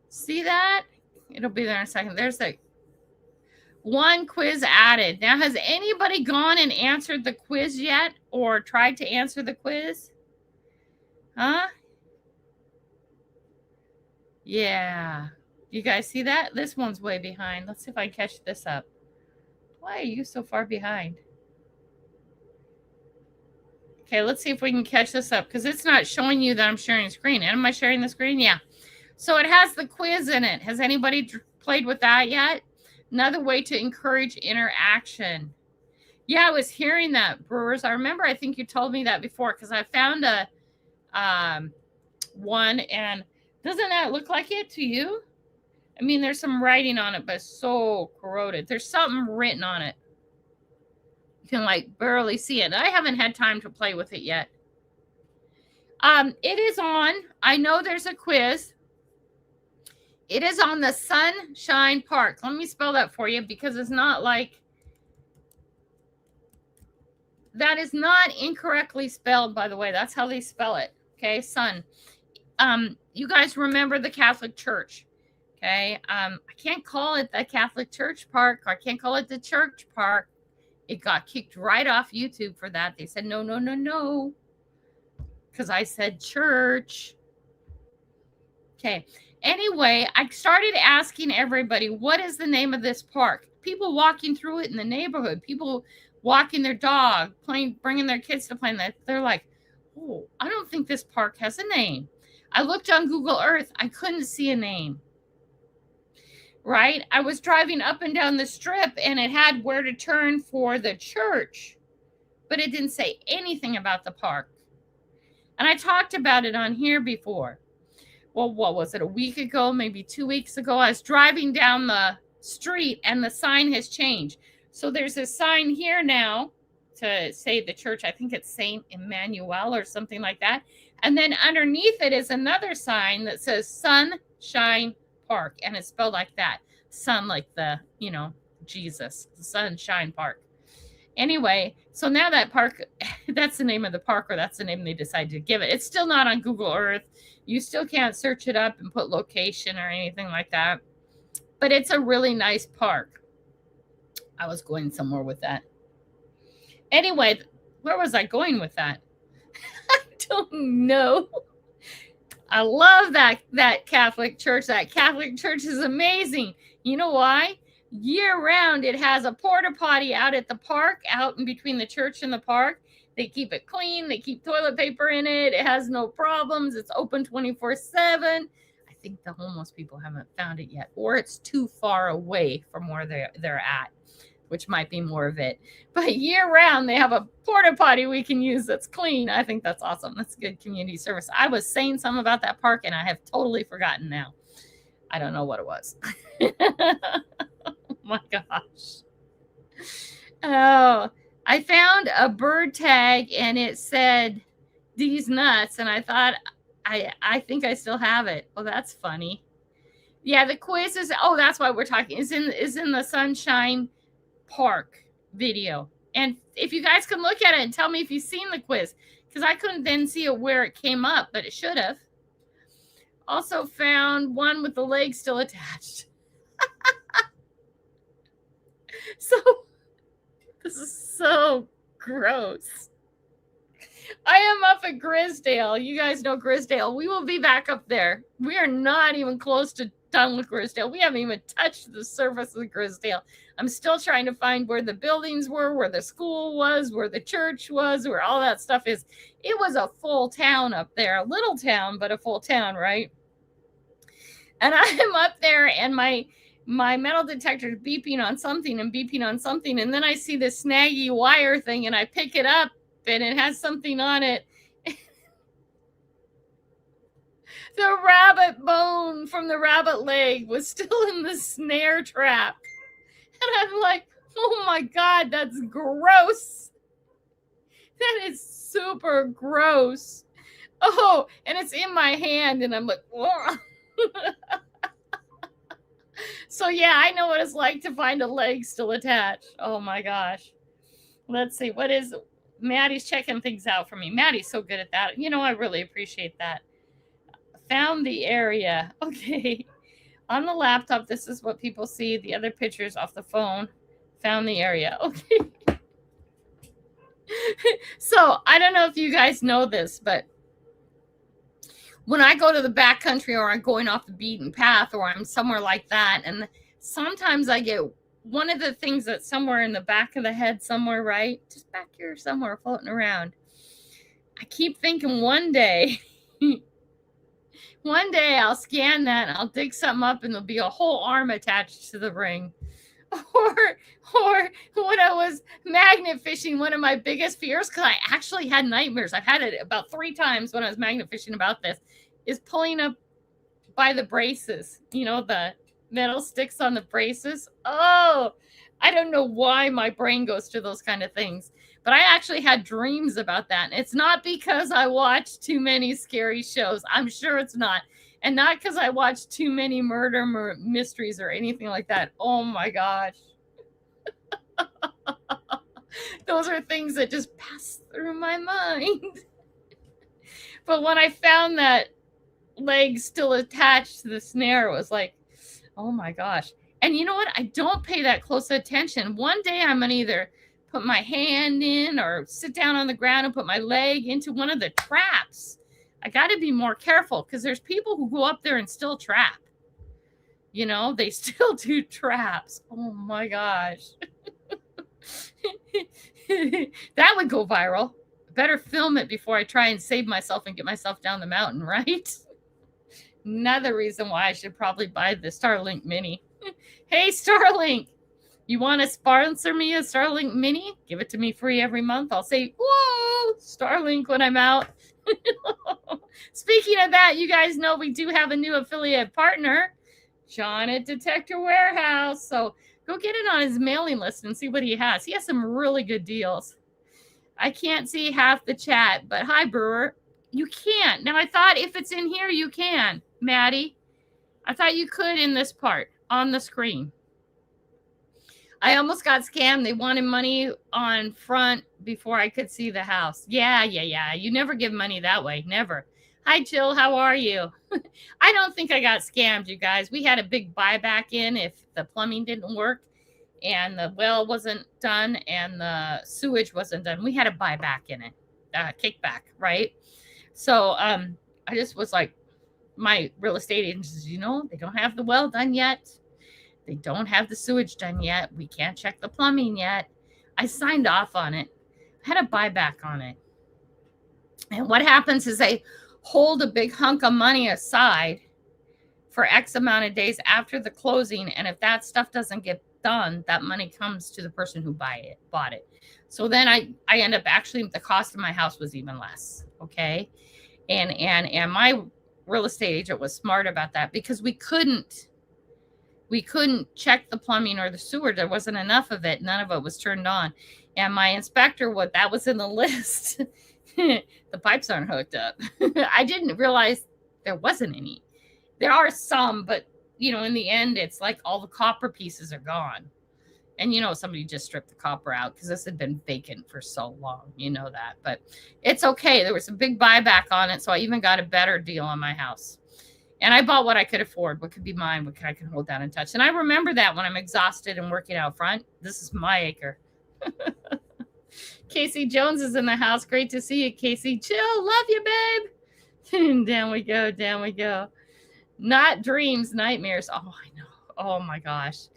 See that? It'll be there in a second. There's the one quiz added. Now, has anybody gone and answered the quiz yet or tried to answer the quiz? Huh? Yeah. You guys see that? This one's way behind. Let's see if I can catch this up. Why are you so far behind? Okay, let's see if we can catch this up because it's not showing you that I'm sharing the screen. Am I sharing the screen? Yeah. So it has the quiz in it. Has anybody played with that yet? Another way to encourage interaction. Yeah, I was hearing that, Brewers. I remember, I think you told me that before because I found a one, and doesn't that look like it to you? I mean, there's some writing on it, but it's so corroded. There's something written on it. You can like barely see it. I haven't had time to play with it yet. It is on. I know there's a quiz. It is on the Sunshine Park. Let me spell that for you because it's not like that is not incorrectly spelled, by the way. That's how they spell it. Okay, Sun. You guys remember the Catholic Church. Okay. I can't call it the Catholic Church Park. I can't call it the church park. It got kicked right off YouTube for that. They said, no, no, no, no. Because I said church. Okay. Anyway, I started asking everybody, what is the name of this park? People walking through it in the neighborhood, people walking their dog, playing, bringing their kids to play in that. They're like, oh, I don't think this park has a name. I looked on Google Earth. I couldn't see a name. Right? I was driving up and down the strip and it had where to turn for the church, but it didn't say anything about the park. And I talked about it on here before. Well, what was it? A week ago, maybe 2 weeks ago, I was driving down the street and the sign has changed. So there's a sign here now to say the church. I think it's St. Emmanuel or something like that. And then underneath it is another sign that says Sunshine Park, and it's spelled like that. Sun, like the, you know, Jesus, the Sunshine Park. Anyway, so now that park, that's the name of the park, or that's the name they decided to give it. It's still not on Google Earth. You still can't search it up and put location or anything like that. But it's a really nice park. I was going somewhere with that. Anyway, where was I going with that? I don't know. I love that Catholic church. That Catholic church is amazing. You know why? Year round, it has a porta potty out at the park, out in between the church and the park. They keep it clean. They keep toilet paper in it. It has no problems. It's open 24/7. I think the homeless people haven't found it yet, or it's too far away from where they're at, which might be more of it. But year round, they have a porta potty we can use that's clean. I think that's awesome. That's good community service. I was saying something about that park, and I have totally forgotten now. I don't know what it was. Oh my gosh. Oh, I found a bird tag, and it said, "These nuts," and I thought, I think I still have it. Oh, that's funny. Yeah, the quiz is, oh, that's why we're talking. Is in the Sunshine Park video. And if you guys can look at it and tell me if you've seen the quiz, because I couldn't then see it where it came up, but it should have. Also found one with the leg still attached. So, this is so gross. I am up at Grisdale. You guys know Grisdale. We will be back up there. We are not even close to done with Grisdale. We haven't even touched the surface of Grisdale. I'm still trying to find where the buildings were, where the school was, where the church was, where all that stuff is. It was a full town up there. A little town, but a full town, right? And I'm up there, and my metal detector is beeping on something and beeping on something. And then I see this snaggy wire thing, and I pick it up, and it has something on it. The rabbit bone from the rabbit leg was still in the snare trap. I'm like, oh my God, that's gross. That is super gross. Oh, and it's in my hand, and I'm like, whoa. So yeah, I know what it's like to find a leg still attached. Oh my gosh. Let's see. What is Maddie's checking things out for me? Maddie's so good at that. You know, I really appreciate that. Found the area. Okay. On the laptop, this is what people see. The other pictures off the phone. Found the area. Okay. So I don't know if you guys know this, but when I go to the backcountry or I'm going off the beaten path or I'm somewhere like that, and sometimes I get one of the things that's somewhere in the back of the head somewhere, right? Just back here somewhere floating around. I keep thinking one day I'll scan that and I'll dig something up and there'll be a whole arm attached to the ring. Or when I was magnet fishing, one of my biggest fears, because I actually had nightmares, I've had it about 3 times when I was magnet fishing about this, is pulling up by the braces, you know, the metal sticks on the braces. Oh, I don't know why my brain goes to those kind of things, but I actually had dreams about that. And it's not because I watched too many scary shows. I'm sure it's not. And not because I watched too many murder mysteries or anything like that. Oh my gosh. Those are things that just pass through my mind. But when I found that leg still attached to the snare, it was like, oh my gosh. And you know what? I don't pay that close attention. One day I'm going to either put my hand in or sit down on the ground and put my leg into one of the traps. I got to be more careful because there's people who go up there and still trap. You know, they still do traps. Oh my gosh. That would go viral. Better film it before I try and save myself and get myself down the mountain, right? Another reason why I should probably buy the Starlink Mini. Hey, Starlink, you want to sponsor me a Starlink Mini? Give it to me free every month. I'll say, whoa, Starlink when I'm out. Speaking of that, you guys know we do have a new affiliate partner, John at Detector Warehouse. So go get it on his mailing list and see what he has. He has some really good deals. I can't see half the chat, but hi, Brewer. You can't. Now, I thought if it's in here, you can, Maddie. I thought you could in this part on the screen. I almost got scammed. They wanted money on front before I could see the house. Yeah. You never give money that way. Never. Hi, Jill. How are you? I don't think I got scammed, you guys. We had a big buyback in if the plumbing didn't work and the well wasn't done and the sewage wasn't done. We had a buyback in it, kickback, right? So I just was like, my real estate agent says, you know, they don't have the well done yet. They don't have the sewage done yet. We can't check the plumbing yet. I signed off on it. I had a buyback on it. And what happens is they hold a big hunk of money aside for X amount of days after the closing. And if that stuff doesn't get done, that money comes to the person who bought it. So then I end up actually, the cost of my house was even less. Okay. And my real estate agent was smart about that because we couldn't check the plumbing or the sewer. There wasn't enough of it. None of it was turned on. And my inspector, that was in the list. The pipes aren't hooked up. I didn't realize there wasn't any. There are some, but you know, in the end, it's like all the copper pieces are gone. And, you know, somebody just stripped the copper out because this had been vacant for so long. You know that. But it's okay. There was a big buyback on it. So I even got a better deal on my house. And I bought what I could afford, what could be mine, what I can hold down and touch. And I remember that when I'm exhausted and working out front. This is my acre. Casey Jones is in the house. Great to see you, Casey. Chill. Love you, babe. Down we go. Down we go. Not dreams, nightmares. Oh, I know. Oh, my gosh.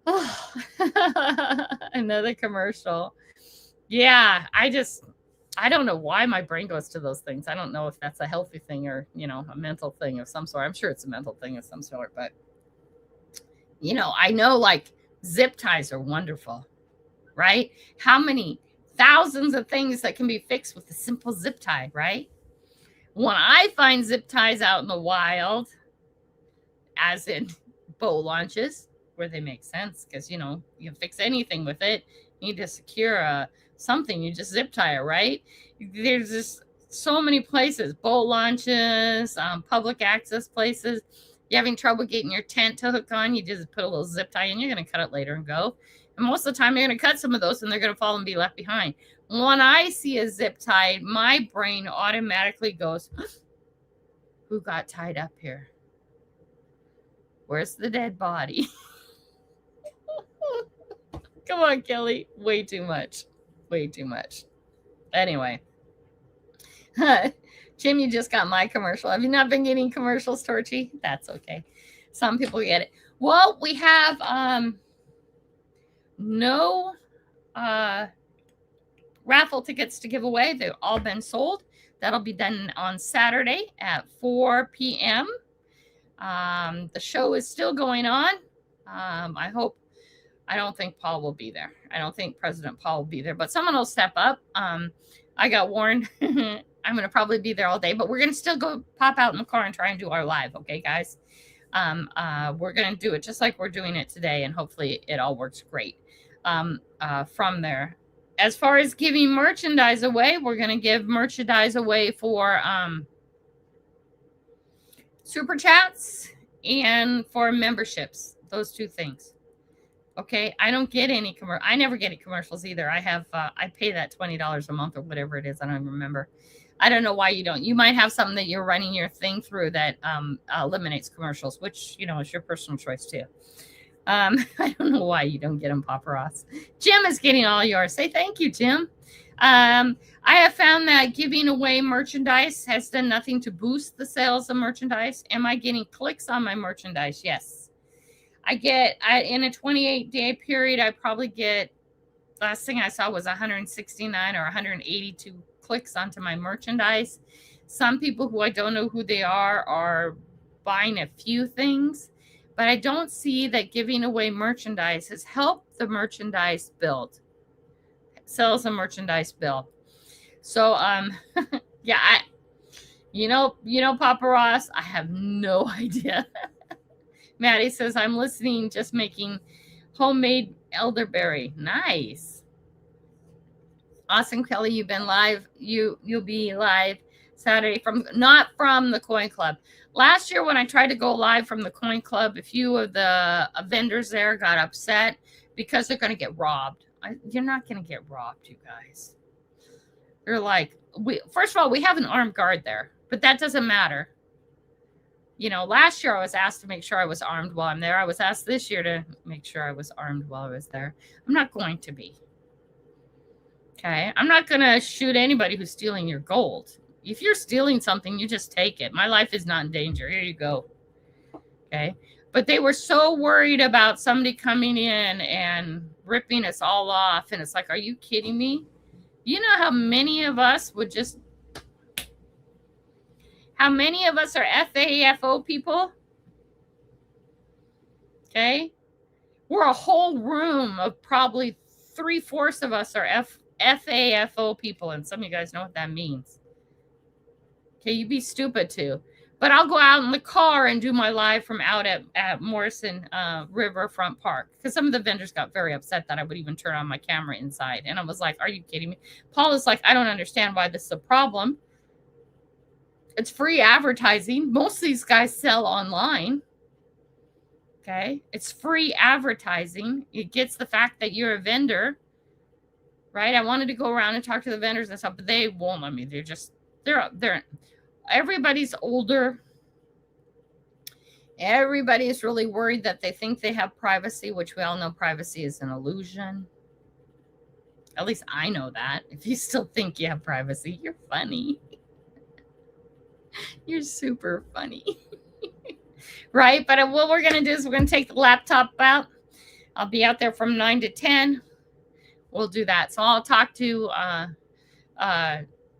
Oh. Another commercial. Yeah, I don't know why my brain goes to those things. I don't know if that's a healthy thing or, you know, a mental thing of some sort. I'm sure it's a mental thing of some sort, but, you know, I know like zip ties are wonderful, right? How many thousands of things that can be fixed with a simple zip tie, right? When I find zip ties out in the wild, as in bow launches, where they make sense, because, you know, you can fix anything with it. You need to secure something, you just zip tie it, right? There's just so many places, boat launches, public access places. You're having trouble getting your tent to hook on, you just put a little zip tie in. You're going to cut it later and go. And most of the time, you're going to cut some of those and they're going to fall and be left behind. When I see a zip tie, my brain automatically goes, who got tied up here? Where's the dead body? Come on, Kelly. Way too much. Way too much. Anyway. Jim, you just got my commercial. Have you not been getting commercials, Torchy? That's okay. Some people get it. Well, we have no raffle tickets to give away. They've all been sold. That'll be done on Saturday at 4 p.m. The show is still going on. I don't think Paul will be there. I don't think President Paul will be there, but someone will step up. I got warned. I'm going to probably be there all day, but we're going to still go pop out in the car and try and do our live. Okay, guys? We're going to do it just like we're doing it today, and hopefully it all works great from there. As far as giving merchandise away, we're going to give merchandise away for super chats and for memberships. Those two things. Okay, I don't get any I never get any commercials either. I have I pay that $20 a month or whatever it is. I don't even remember. I don't know why you don't. You might have something that you're running your thing through that eliminates commercials, which, you know, is your personal choice too. I don't know why you don't get them, Papa Ross. Jim is getting all yours. Say thank you, Jim. I have found that giving away merchandise has done nothing to boost the sales of merchandise. Am I getting clicks on my merchandise? Yes. I get, in a 28-day period, I probably get, last thing I saw was 169 or 182 clicks onto my merchandise. Some people who I don't know who they are buying a few things, but I don't see that giving away merchandise has helped the merchandise build. Sales and merchandise build. So, yeah, you know, Papa Ross, I have no idea. Maddie says, I'm listening, just making homemade elderberry. Nice. Awesome, Kelly, you've been live. You'll be live Saturday not from the Coin Club. Last year when I tried to go live from the Coin Club, a few of the vendors there got upset because they're going to get robbed. You're not going to get robbed, you guys. They're like, first of all, we have an armed guard there, but that doesn't matter. You know, last year I was asked to make sure I was armed while I'm there. I was asked this year to make sure I was armed while I was there. I'm not going to be. Okay? I'm not going to shoot anybody who's stealing your gold. If you're stealing something, you just take it. My life is not in danger. Here you go. Okay? But they were so worried about somebody coming in and ripping us all off. And it's like, are you kidding me? You know how many of us would just... How many of us are FAFO people? Okay. We're a whole room of probably 3/4 of us are FAFO people. And some of you guys know what that means. Okay. You'd be stupid too. But I'll go out in the car and do my live from out at Morrison Riverfront Park. Because some of the vendors got very upset that I would even turn on my camera inside. And I was like, are you kidding me? Paul is like, I don't understand why this is a problem. It's free advertising. Most of these guys sell online. Okay. It's free advertising. It gets the fact that you're a vendor, right? I wanted to go around and talk to the vendors and stuff, but they won't let me. They're everybody's older. Everybody's really worried that they think they have privacy, which we all know privacy is an illusion. At least I know that. If you still think you have privacy, you're funny. You're super funny. Right? But what we're going to do is we're going to take the laptop out. I'll be out there from 9 to 10. We'll do that. So I'll talk to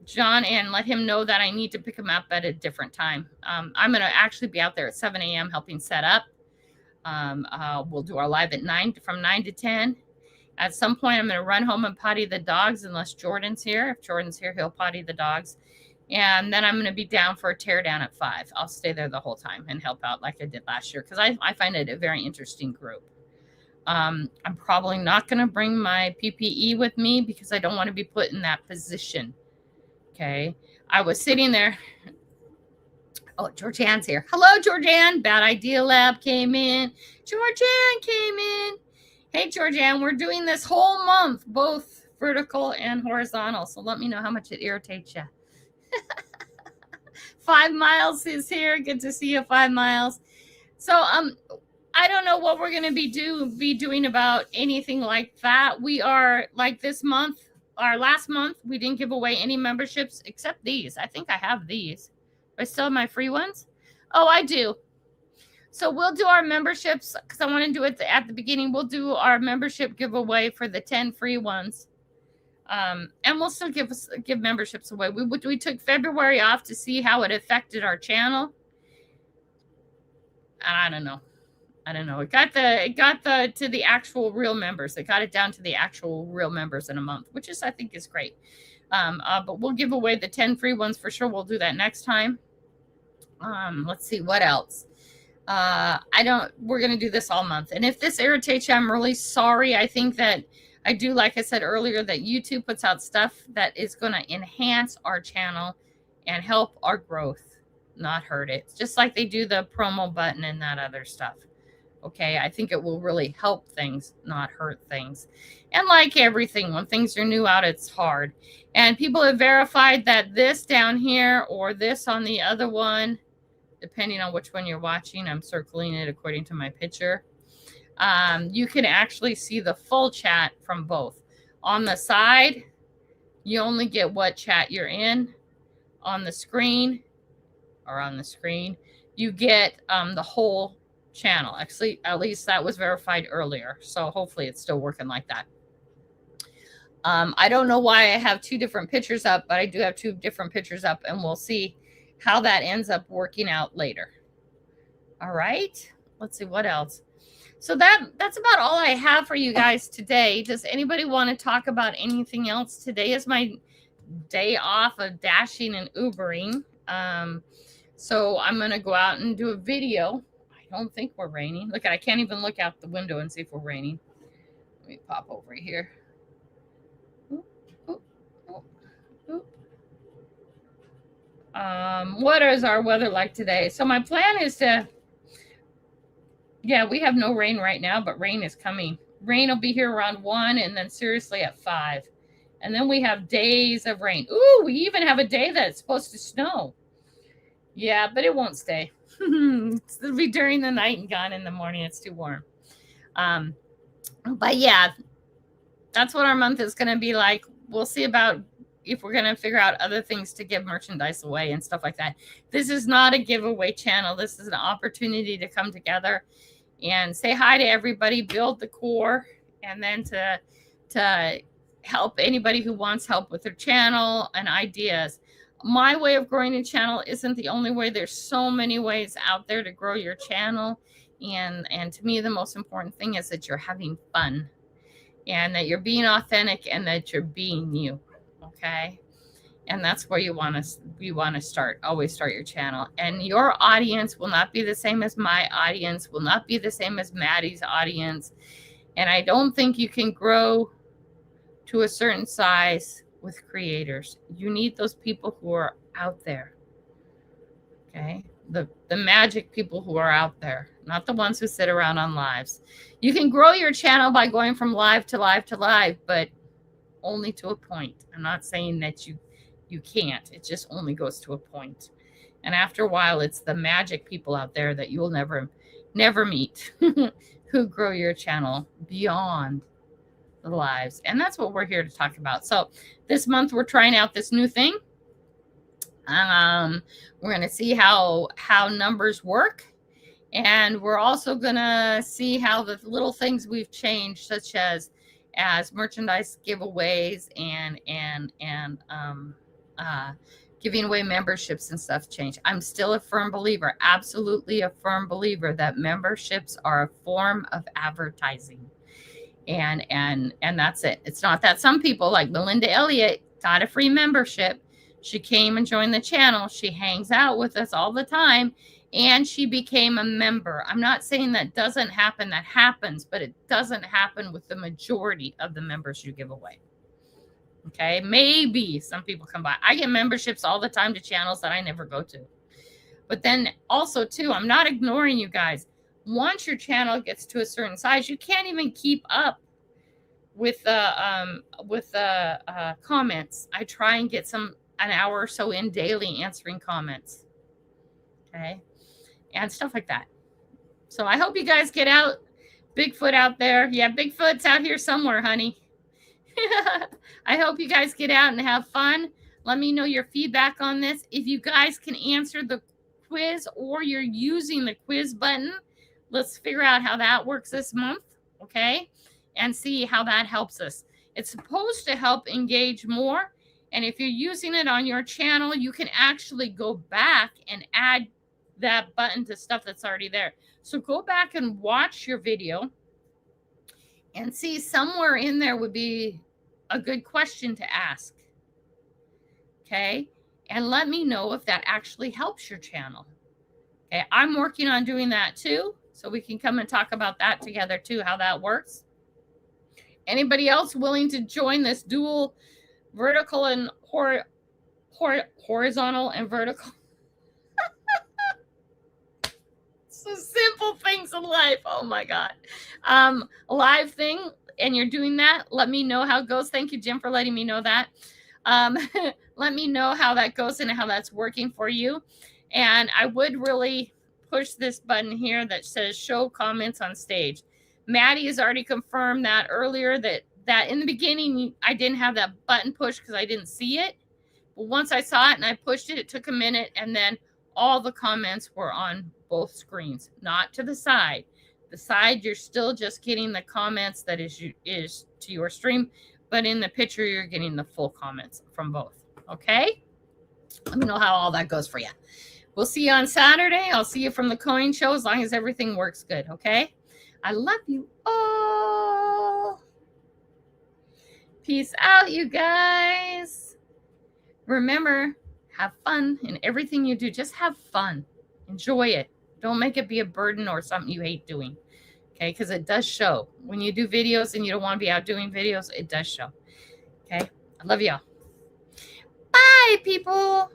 John and let him know that I need to pick him up at a different time. I'm going to actually be out there at 7 a.m. helping set up. We'll do our live at from 9 to 10. At some point, I'm going to run home and potty the dogs unless Jordan's here. If Jordan's here, he'll potty the dogs. And then I'm going to be down for a tear down at 5. I'll stay there the whole time and help out like I did last year because I find it a very interesting group. I'm probably not going to bring my PPE with me because I don't want to be put in that position. Okay. I was sitting there. Oh, Georgianne's here. Hello, Georgianne. Bad Idea Lab came in. Georgianne came in. Hey, Georgianne, we're doing this whole month, both vertical and horizontal. So let me know how much it irritates you. 5 miles is here. Good to see you, 5 miles. So I don't know what we're going to be doing about anything like that. We are like this month, our last month, we didn't give away any memberships except these. I think I have these. I still have my free ones. Oh, I do. So we'll do our memberships because I want to do it at the beginning. We'll do our membership giveaway for the 10 free ones. And we'll still give memberships away. We took February off to see how it affected our channel. I don't know. It got to the actual real members. It got it down to the actual real members in a month, which is, I think, is great. But we'll give away the 10 free ones for sure. We'll do that next time. Let's see what else. We're going to do this all month. And if this irritates you, I'm really sorry. I think that I do, like I said earlier, that YouTube puts out stuff that is going to enhance our channel and help our growth, not hurt it. Just like they do the promo button and that other stuff. Okay, I think it will really help things, not hurt things. And like everything, when things are new out, it's hard. And people have verified that this down here or this on the other one, depending on which one you're watching, I'm circling it according to my picture. You can actually see the full chat from both. On the side, you only get what chat you're in. On the screen, you get the whole channel. Actually, at least that was verified earlier. So hopefully it's still working like that. I don't know why I have 2 different pictures up, but I do have 2 different pictures up, and we'll see how that ends up working out later. All right. Let's see what else. So that's about all I have for you guys today. Does anybody want to talk about anything else? Today is my day off of dashing and Ubering. So I'm going to go out and do a video. I don't think we're raining. Look, I can't even look out the window and see if we're raining. Let me pop over here. What is our weather like today? So my plan is we have no rain right now, but rain is coming. Rain will be here around 1 and then seriously at 5. And then we have days of rain. Ooh, we even have a day that's supposed to snow. Yeah, but it won't stay. It'll be during the night and gone in the morning. It's too warm. But yeah, that's what our month is going to be like. We'll see about if we're going to figure out other things to give merchandise away and stuff like that. This is not a giveaway channel. This is an opportunity to come together and say hi to everybody, build the core, and then to help anybody who wants help with their channel and ideas. My way of growing a channel isn't the only way. There's so many ways out there to grow your channel. And to me, the most important thing is that you're having fun and that you're being authentic and that you're being you. Okay. And that's where you want to start. Always start your channel. And your audience will not be the same as my audience, will not be the same as Maddie's audience. And I don't think you can grow to a certain size with creators. You need those people who are out there. Okay. The magic people who are out there, not the ones who sit around on lives. You can grow your channel by going from live to live to live, but only to a point. I'm not saying that you can't. It just only goes to a point. And after a while, it's the magic people out there that you'll never meet who grow your channel beyond the lives. And that's what we're here to talk about. So this month we're trying out this new thing. We're going to see how numbers work. And we're also going to see how the little things we've changed, such as merchandise giveaways and giving away memberships and stuff change. I'm still a firm believer, absolutely a firm believer, that memberships are a form of advertising. And that's it. It's not that some people like Melinda Elliott got a free membership. She came and joined the channel. She hangs out with us all the time. and she became a member. I'm not saying that doesn't happen. That happens, but it doesn't happen with the majority of the members you give away. Okay, maybe some people come by. I get memberships all the time to channels that I never go to. But then also too, I'm not ignoring you guys. Once your channel gets to a certain size, you can't even keep up with the comments. I try and get an hour or so in daily answering comments. Okay, and stuff like that. So I hope you guys get out. Bigfoot out there. Yeah, Bigfoot's out here somewhere, honey. I hope you guys get out and have fun. Let me know your feedback on this. If you guys can answer the quiz or you're using the quiz button, let's figure out how that works this month, okay? And see how that helps us. It's supposed to help engage more. And if you're using it on your channel, you can actually go back and add that button to stuff that's already there. So go back and watch your video and see somewhere in there would be a good question to ask. Okay. And let me know if that actually helps your channel. Okay. I'm working on doing that too. So we can come and talk about that together too, how that works. Anybody else willing to join this dual vertical and horizontal and vertical? So simple things in life. Oh my God. Live thing, and you're doing that. Let me know how it goes. Thank you, Jim, for letting me know that. Let me know how that goes and how that's working for you. And I would really push this button here that says show comments on stage. Maddie has already confirmed that earlier that in the beginning, I didn't have that button pushed because I didn't see it. But once I saw it and I pushed it, it took a minute, and then all the comments were on both screens, not to the side. The side, you're still just getting the comments that is to your stream, but in the picture, you're getting the full comments from both. Okay? Let me know how all that goes for you. We'll see you on Saturday. I'll see you from the coin show as long as everything works good. Okay? I love you all. Peace out, you guys. Remember, have fun in everything you do. Just have fun. Enjoy it. Don't make it be a burden or something you hate doing. Okay? Because it does show. When you do videos and you don't want to be out doing videos, it does show. Okay? I love y'all. Bye, people.